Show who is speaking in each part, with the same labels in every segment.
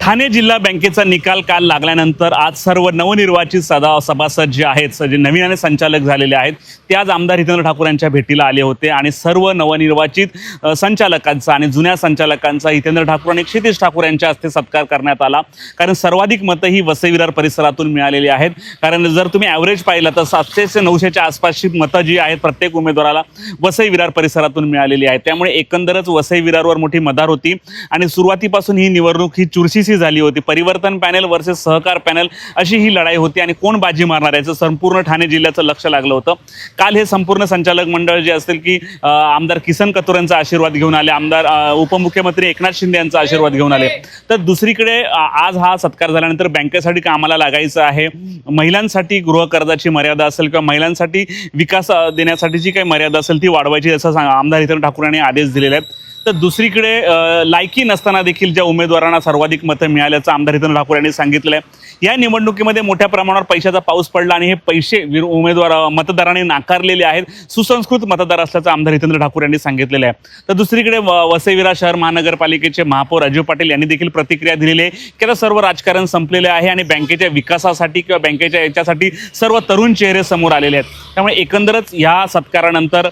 Speaker 1: ठाणे जिल्हा बँकेचा निकाल काल लागल्यानंतर आज सर्व नवनिर्वाचित सभासद जे आहेत, जे नवीन संचालक झालेले आहेत, ते आज आमदार हितेंद्र ठाकूर यांच्या भेटीला आले होते आणि सर्व नवनिर्वाचित संचालकांचा आणि जुन्या संचालकांचा हितेंद्र ठाकूर आणि क्षितिज ठाकूर यांच्या हस्ते सत्कार करण्यात आला। कारण सर्वाधिक मतं ही वसई विरार परिसरातून मिळालेली आहेत। कारण जर तुम्ही ॲव्हरेज पाहिलं तर 700 ते 900च्या आसपासची मतं जी आहेत प्रत्येक उमेदवाराला वसई विरार परिसरातून मिळालेली आहेत। त्यामुळे एकंदरच वसई विरारवर मोठी मदार होती आणि सुरुवातीपासून ही निवडणूक ही चुरशीची झाली होती। परिवर्तन पॅनल वर्सेस सहकार पॅनल अशी ही लढाई होती आणि कोण बाजी मारणार याचं संपूर्ण ठाणे जिल्ह्याचं लक्ष लागलं होतं। काल हे संपूर्ण संचालक मंडळ जे असतील की आमदार किसन कथोरे यांचा आशीर्वाद घेऊन आले, आमदार उपमुख्यमंत्री एकनाथ शिंदे यांचा आशीर्वाद घेऊन आले। तर दुसरीकडे आज हा सत्कार झाल्यानंतर बँकेसाठी कामाला लागायचं आहे, महिलांसाठी गृह कर्जाची मर्यादा असेल किंवा महिलांसाठी विकास देण्यासाठीची काही मर्यादा असेल ती वाढवायची असं आमदार हितेंद्र ठाकूर यांनी आदेश दिलेले आहेत। तर दुसरीकडे लायकी नसताना देखील ज्या उमेदवारांना सर्वाधिक मतं मिळाल्याचं आमदार हितेंद्र ठाकूर यांनी सांगितलं आहे। या निवडणुकीमध्ये मोठ्या प्रमाणावर पैशाचा पाऊस पडला आणि हे पैसे उमेदवार मतदारांनी नाकारलेले आहेत, सुसंस्कृत मतदार असल्याचं आमदार हितेंद्र ठाकूर यांनी सांगितलेलं आहे। तर दुसरीकडे वसई विरार शहर महानगरपालिकेचे महापौर राजीव पाटील यांनी देखील प्रतिक्रिया दिलेली आहे की आता सर्व राजकारण संपलेले आहे आणि बँकेच्या विकासासाठी किंवा बँकेच्या याच्यासाठी सर्व तरुण चेहरे समोर आलेले आहेत। त्यामुळे एकंदरच या सत्कारानंतर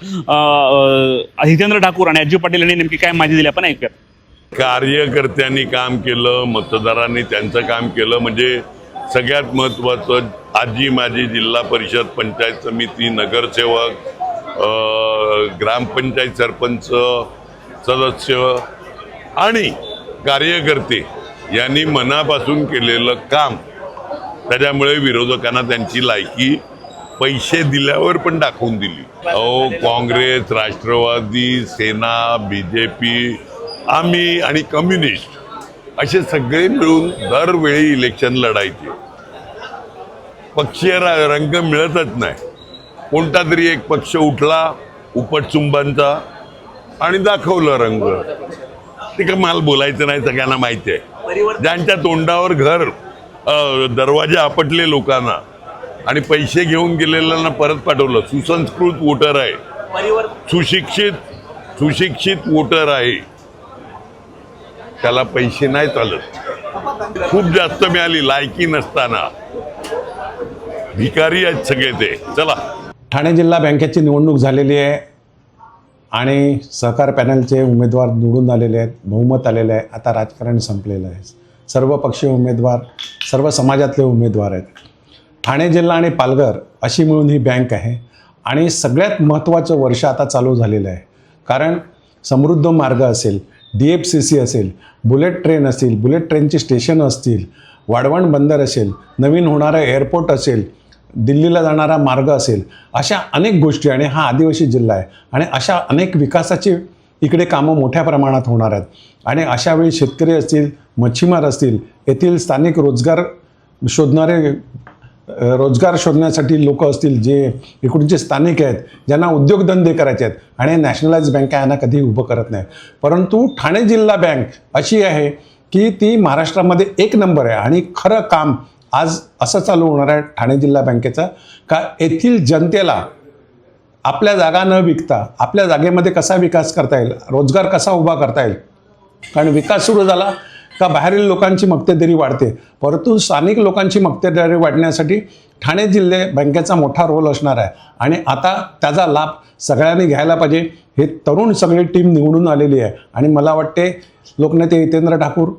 Speaker 1: हितेंद्र ठाकूर आणि राजीव पाटील यांनी नेमकी काय माहिती दिली आपण ऐकूया।
Speaker 2: कार्यकर्त्यांनी काम केलं, मतदारांनी त्यांचं काम केलं, म्हणजे सगळ्यात महत्त्वाचं आजी माजी जिल्हा परिषद, पंचायत समिती, नगरसेवक, ग्रामपंचायत सरपंच सदस्य आणि कार्यकर्ते यांनी मनापासून केलेलं काम, त्याच्यामुळे विरोधकांना त्यांची लायकी पैसे दिल्यावर पण दाखवून दिली। काँग्रेस, राष्ट्रवादी, सेना, BJP, आम्ही आणि कम्युनिस्ट असे सगळे मिळून दरवेळी इलेक्शन लढायचे। पक्षीय रंग मिळतच नाही, कोणता तरी एक पक्ष उठला उपटचुंबांचा आणि दाखवलं रंग। ते का मला बोलायचं नाही, सगळ्यांना माहिती आहे। ज्यांच्या तोंडावर घर दरवाजे आपटले लोकांना आणि पैसे घेऊन गेलेल्यांना परत पाठवलं। सुसंस्कृत वोटर आहे, सुशिक्षित वोटर आहे, त्याला पैसे नाही चालत। खूप जास्त मिळाली लायकी नसताना, भिकारी आहेत सगळे ते। चला,
Speaker 3: ठाणे जिल्हा बँकेची निवडणूक झालेली आहे आणि सहकार पॅनलचे उमेदवार निवडून आलेले आहेत, बहुमत आलेले आहे। आता राजकारण संपलेलं आहे, सर्व पक्षीय उमेदवार, सर्व समाजातले उमेदवार आहेत। ठाणे जिल्हा आणि पालघर अशी मिळून ही बँक आहे आणि सगळ्यात महत्त्वाचं वर्ष आता चालू झालेलं आहे। कारण समृद्ध मार्ग असेल, DFCC असेल, बुलेट ट्रेन असेल, बुलेट ट्रेनची स्टेशन असतील, वाढवण बंदर असेल, नवीन होणारं एअरपोर्ट असेल, दिल्लीला जाणारा मार्ग असेल, अशा अनेक गोष्टी, आणि हा आदिवासी जिल्हा आहे आणि अशा अनेक विकासाची इकडे कामं मोठ्या प्रमाणात होणार आहेत। आणि अशावेळी शेतकरी असतील, मच्छीमार असतील, येथील स्थानिक रोजगार शोधण्यासाठी लोक असतील, जे इकडचे स्थानिक आहेत, ज्यांना उद्योगधंदे करायचे आहेत, आणि नॅशनलाइज बँका यांना कधी उभं करत नाही। परंतु ठाणे जिल्हा बँक अशी आहे की ती महाराष्ट्रामध्ये एक नंबर आहे आणि खरं काम आज असं चालू होणार आहे ठाणे जिल्हा बँकेचं, का येथील जनतेला आपल्या जागा न विकता आपल्या जागेमध्ये कसा विकास करता येईल, रोजगार कसा उभा करता येईल। कारण विकास सुरू झाला का बाहेरील लोकांची मक्तेदारी वाढते, परंतु स्थानिक लोकांची मक्तेदारी वाढण्यासाठी ठाणे जिल्हा बँकेचा मोठा रोल असणार आहे आणि आता त्याचा लाभ सगळ्यांनी घ्यायला पाहिजे। हे तरुण सगळी टीम निवडून आलेली आहे आणि मला वाटते लोकनेते हितेंद्र ठाकूर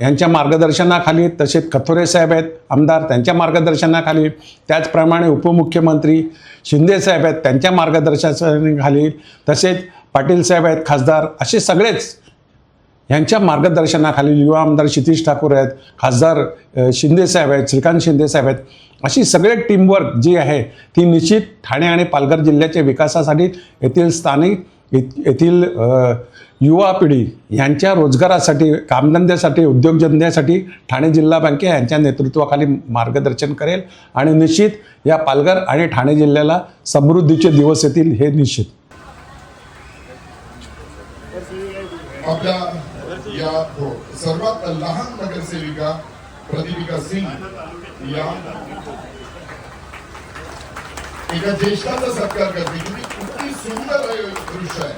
Speaker 3: यांच्या मार्गदर्शनाखाली, तसेच कथोरे साहेब आहेत आमदार, त्यांच्या मार्गदर्शनाखाली, त्याचप्रमाणे उपमुख्यमंत्री शिंदे साहेब आहेत त्यांच्या मार्गदर्शनाखाली, तसेच पाटील साहेब आहेत खासदार, असे सगळेच यांच्या मार्गदर्शनाखाली, युवा आमदार क्षितिज ठाकूर आहेत, खासदार शिंदे साहेब आहेत, श्रीकांत शिंदे साहेब आहेत, अशी सगळे टीमवर्क जी आहे ती निश्चित ठाणे आणि पालघर जिल्ह्याच्या विकासासाठी, येथील स्थानिक, येथील युवा पिढी यांच्या रोजगारासाठी, कामधंद्यासाठी, उद्योगधंद्यासाठी ठाणे जिल्हा बँके यांच्या नेतृत्वाखाली मार्गदर्शन करेल आणि निश्चित या पालघर आणि ठाणे जिल्ह्याला समृद्धीचे दिवस येतील, हे निश्चित।
Speaker 4: आपल्या या सर्वात लहान नगरसेविका प्रदीपिका सिंग या एका ज्येष्ठाचा सत्कार करते। किती सुंदर दृश्य आहे।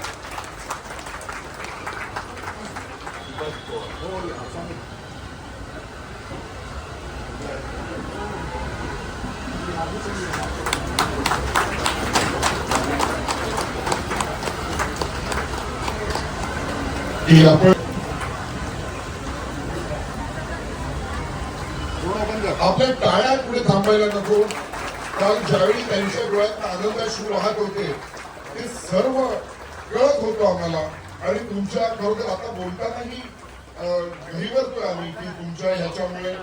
Speaker 4: की आपण आपल्या टाळ्या पुढे थांबायला नको. काल ज्यावेळी त्यांच्या डोळ्यात आनंदाश्रू वाहत होते ते सर्व कळत होतो आम्हाला. आणि तुमच्या खरोखर आता बोलतानाही घरीवरतोय आम्ही की तुमच्या ह्याच्यामुळे.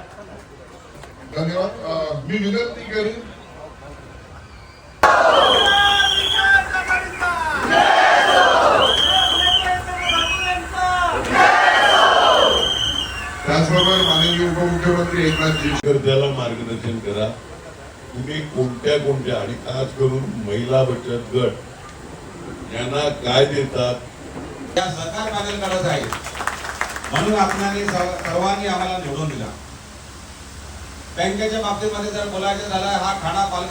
Speaker 4: धन्यवाद. मी विनंती करीन त्याचबरोबर माननीय उपमुख्यमंत्री एकनाथजी
Speaker 2: त्याला मार्गदर्शन करा. तुम्ही कोणत्या आणि खास करून महिला बचत गट यांना काय देतात
Speaker 5: या सरकार पॅनल करत आहे म्हणून आपणाने सर्वांनी आम्हाला निवडून दिला. बँकेच्या बाबतीमध्ये जर बोलायचं झालं, हा खाना पालक